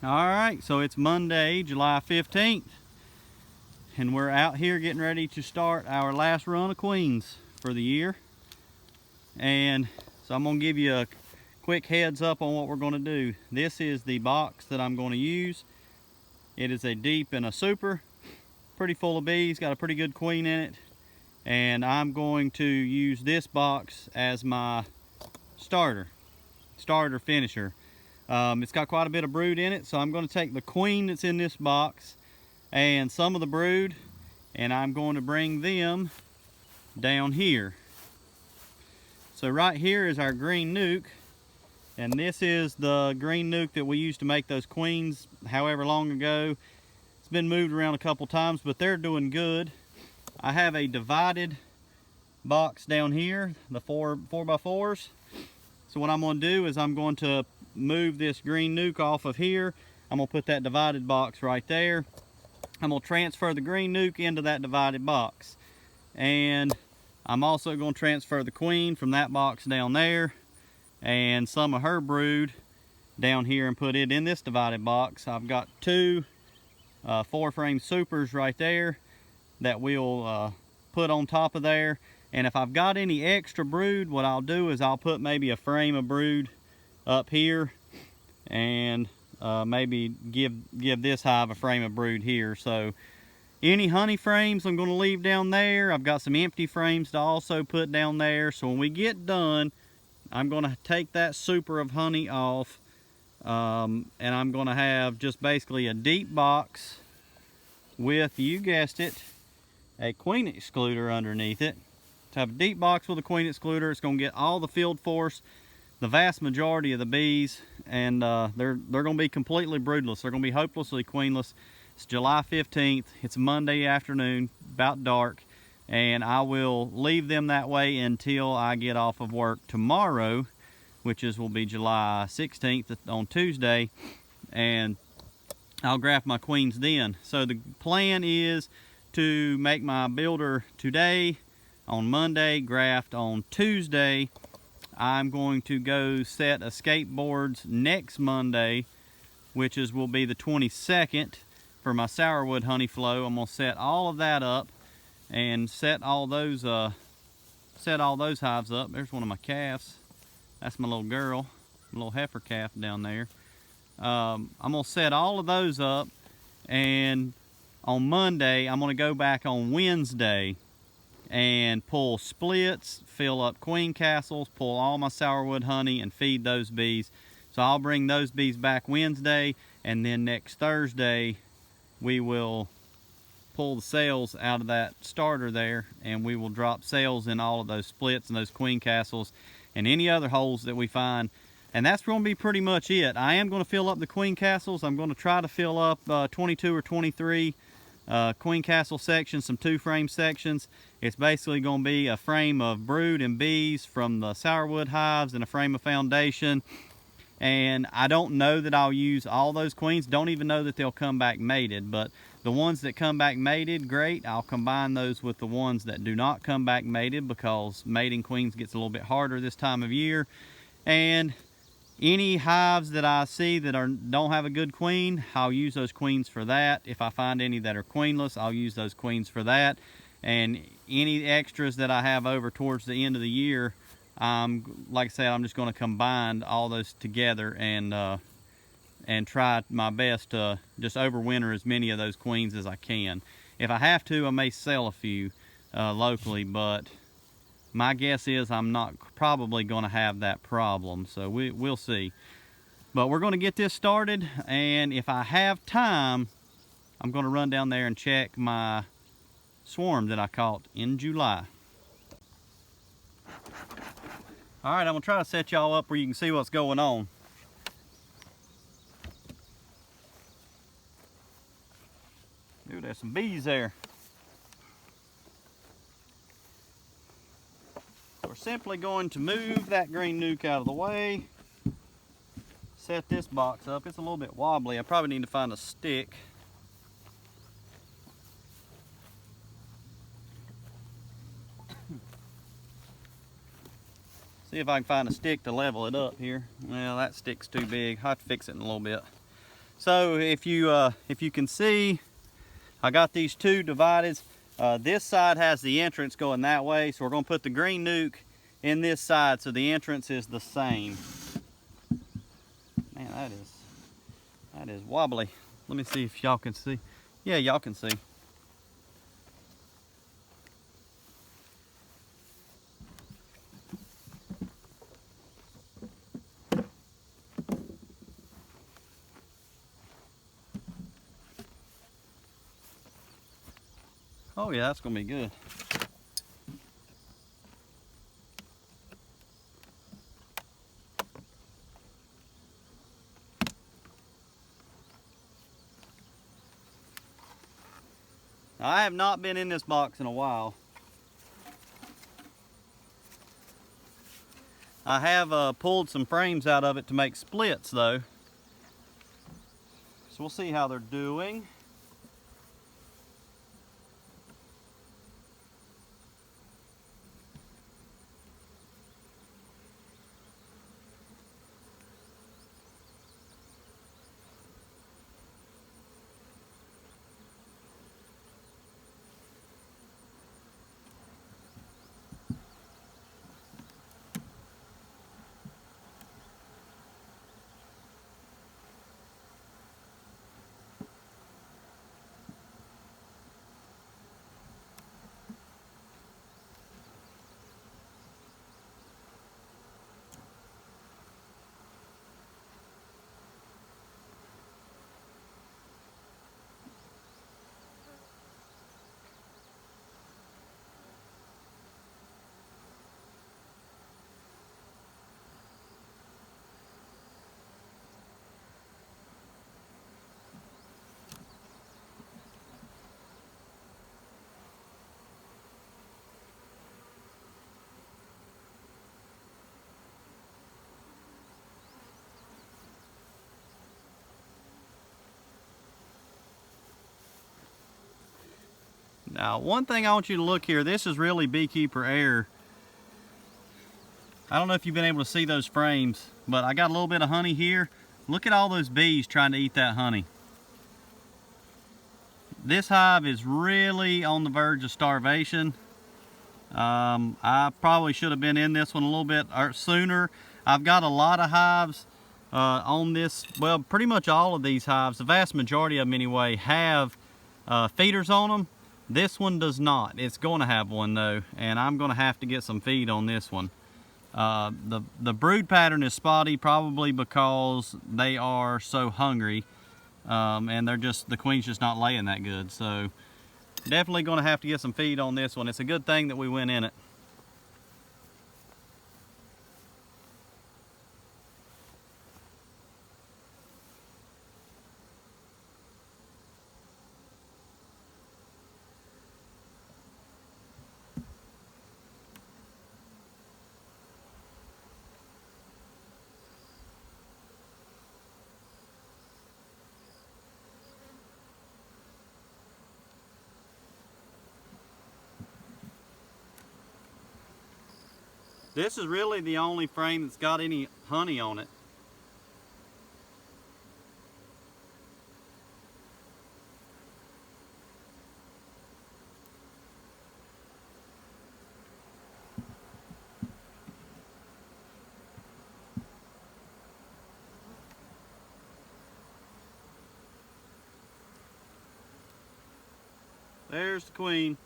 Alright, so it's Monday, July 15th, and we're out here getting ready to start our last run of queens for the year. And so I'm going to give you a quick heads up on what we're going to do. This is the box that I'm going to use. It is a deep and a super, pretty full of bees, got a pretty good queen in it. And I'm going to use this box as my starter finisher. It's got quite a bit of brood in it, so I'm going to take the queen that's in this box and some of the brood, and I'm going to bring them down here. So right here is our green nuke, and this is the green nuke that we used to make those queens however long ago. It's been moved around a couple times, but they're doing good. I have a divided box down here, the 4x4s. So what I'm going to do is I'm going to move this green nuke off of here. I'm going to put that divided box right there. I'm going to transfer the green nuke into that divided box. And I'm also going to transfer the queen from that box down there and some of her brood down here and put it in this divided box. I've got two 4-frame supers right there that we'll put on top of there. And if I've got any extra brood, what I'll do is I'll put maybe a frame of brood up here, and maybe give this hive a frame of brood here. So any honey frames I'm going to leave down there. I've got some empty frames to also put down there. So when we get done, I'm going to take that super of honey off, and I'm going to have just basically a deep box with, you guessed it, a queen excluder underneath it. To have a deep box with a queen excluder, it's going to get all the field force, the vast majority of the bees, and they're going to be completely broodless. They're going to be hopelessly queenless. It's July 15th. It's a Monday afternoon, about dark, and I will leave them that way until I get off of work tomorrow, which will be July 16th on Tuesday, and I'll graft my queens then. So the plan is to make my builder today, on Monday, graft on Tuesday. I'm going to go set escape boards next Monday, which will be the 22nd, for my sourwood honey flow. I'm going to set all of that up and set all those hives up. There's one of my calves. That's my little girl, my little heifer calf down there. I'm going to set all of those up, and on Monday I'm going to go back on Wednesday and pull splits, fill up queen castles, pull all my sourwood honey, and feed those bees. So I'll bring those bees back Wednesday, and then next Thursday we will pull the cells out of that starter there, and we will drop cells in all of those splits and those queen castles and any other holes that we find. And that's going to be pretty much it. I am going to fill up the queen castles. I'm going to try to fill up 22 or 23 queen castle sections, some 2-frame sections. It's basically going to be a frame of brood and bees from the sourwood hives and a frame of foundation. And I don't know that I'll use all those queens. Don't even know that they'll come back mated, but the ones that come back mated, great. I'll combine those with the ones that do not come back mated, because mating queens gets a little bit harder this time of year. And any hives that I see that don't have a good queen, I'll use those queens for that. If I find any that are queenless, I'll use those queens for that. And any extras that I have over towards the end of the year, like I said, I'm just going to combine all those together and try my best to just overwinter as many of those queens as I can. If I have to, I may sell a few locally, but my guess is I'm not probably going to have that problem, so we'll see. But we're going to get this started, and if I have time, I'm going to run down there and check my swarm that I caught in July. All right, I'm going to try to set y'all up where you can see what's going on. Ooh, there's some bees there. We're simply going to move that green nuke out of the way, set this box up. It's a little bit wobbly. I probably need to find a stick. See if I can find a stick to level it up here. Well, that stick's too big. I'll have to fix it in a little bit. So if you can see, I got these two divided. This side has the entrance going that way, so we're going to put the green nuke in this side so the entrance is the same. Man, that is wobbly. Let me see if y'all can see. Yeah, y'all can see. Oh yeah, that's gonna be good. I have not been in this box in a while. I have pulled some frames out of it to make splits though. So we'll see how they're doing. Now, one thing I want you to look here, this is really Beekeeper Air. I don't know if you've been able to see those frames, but I got a little bit of honey here. Look at all those bees trying to eat that honey. This hive is really on the verge of starvation. I probably should have been in this one a little bit sooner. I've got a lot of hives on this. Well, pretty much all of these hives, the vast majority of them anyway, have feeders on them. This one does not. It's going to have one though, and I'm going to have to get some feed on this one. The brood pattern is spotty, probably because they are so hungry, and the queen's just not laying that good. So definitely going to have to get some feed on this one. It's a good thing that we went in it. This is really the only frame that's got any honey on it. There's the queen.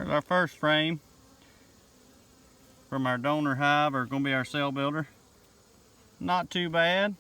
There's our first frame from our donor hive, or going to be our cell builder. Not too bad.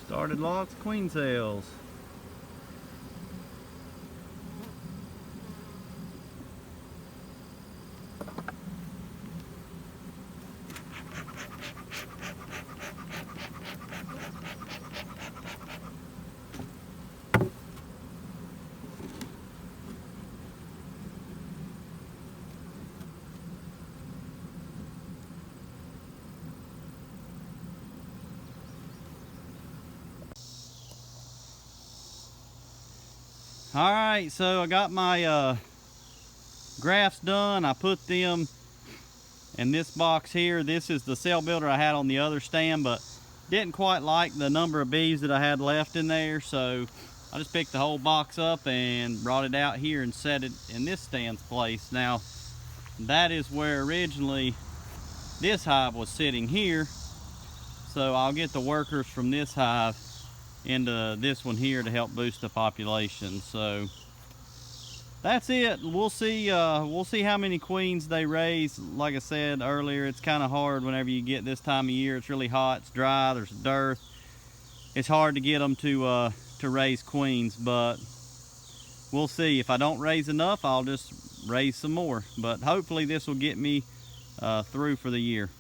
Started lots of queen cells. Alright, so I got my grafts done. I put them in this box here. This is the cell builder I had on the other stand, but didn't quite like the number of bees that I had left in there, so I just picked the whole box up and brought it out here and set it in this stand's place. Now, that is where originally this hive was sitting here, so I'll get the workers from this hive into this one here to help boost the population. So that's it. We'll see how many queens they raise. Like I said earlier, it's kind of hard whenever you get this time of year. It's really hot, it's dry, there's dearth. It's hard to get them to raise queens, but we'll see. If I don't raise enough, I'll just raise some more, but hopefully this will get me through for the year.